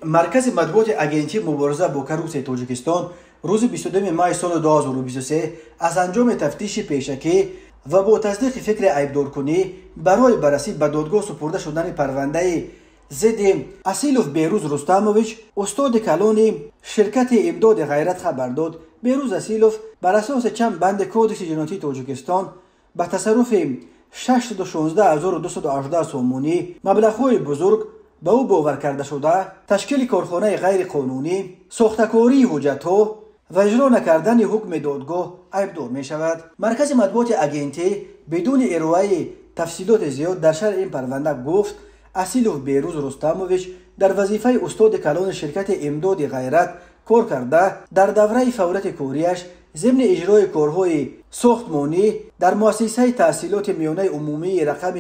مرکز مطبوعات اگنتی مبارزه با کروپسیون تاجیکستان روز 22 مای سال 2023 از انجام تفتیش پیشکی و با تصدیق فکر عیبدارکنی برای بررسی به دادگاه سپرده شدن پرونده ضد اسیلوف بیروز رستمویچ استاد کلان شرکت امداد غیرت خبر داد. بیروز اسیلوف بر اساس چند بند کودکس جنایی تاجیکستان به تصرف 616,218 سومونی مبلغ‌های بزرگ به او باور کرده شده تشکیل کارخانه غیر قانونی، ساختکاری حجت‌ها و اجرا نکردن حکم دادگاه عیبدار می شود. مرکز مطبوعات اگنتی بدون ارائه تفصیلات زیاد در شرح این پرونده گفت اسیلوف بیروز رستمویچ در وظیفه استاد کلان شرکت امداد غیرت کار کرده در دوره فعالیت کاریش ضمن اجرای کارهای ساختمانی در مؤسسه تحصیلات میانه عمومی رقم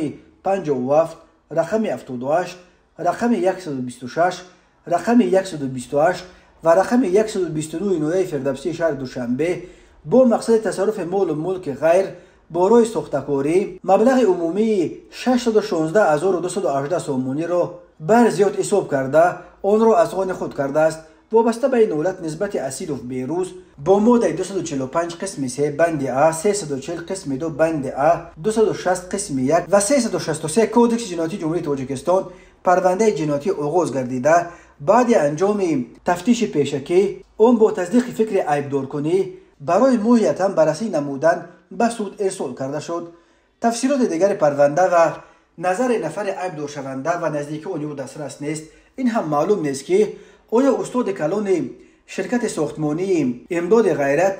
57 رقم 78 رقم 126 رقم 128 و رقم 129 نویه فردوسی شهر دوشنبه با مقصد تصرف مال و ملک غیر برای ساختکاری مبلغ عمومی 616,218 سومونی را بر زیاد حساب کرده آن را از آن خود کرده است. وابسته به این حالت نسبت اسیلوف بیروز با ماده 245 قسم 3 بند ا، 340 قسم 2 بند ا، 260 قسم 1 و 363 کودکس جنایی جمهوری تاجیکستان پرونده جنایی آغاز گردیده. بعد انجام تفتیش پیشکی آن با تصدیق فکر عیبدارکنی برای موهیتا بررسی نمودن به سود ارسال کرده شد. تفسیرات دیگر پرونده و نظر نفر عیبدار شونده و نزدیکان او دسترس نیست. این هم معلوم نیست که آیا استاد کلان شرکت ساختمانی امداد غیرت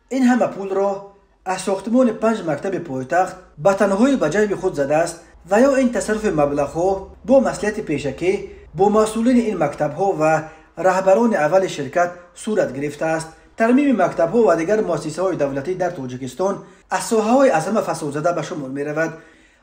این همه پول را از ساختمان 5 مکتب پایتخت به تنهایی به جیب خود زده است و یا این تصرف مبلغ‌ها با مصلحت پیشکی با مسئولین این مکتب‌ها و رهبران اول شرکت صورت گرفته است. ترمیم مکتب‌ها و دیگر مؤسسه‌های دولتی در تاجیکستان از ساحه‌های از همه فسادزده به شمار می‌رود.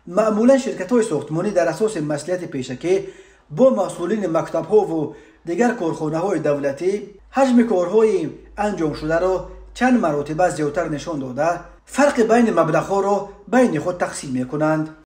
معمولا شرکت‌های ساختمانی در اساس مصلحت پیشکی با مسئولین مکتب‌ها و دیگر کارخانه‌های دولتی حجم کارهای انجام شده را چند مراتب زیادتر نشان داده فرق بین مبلغ‌ها را بین خود تقسیم می‌کنند.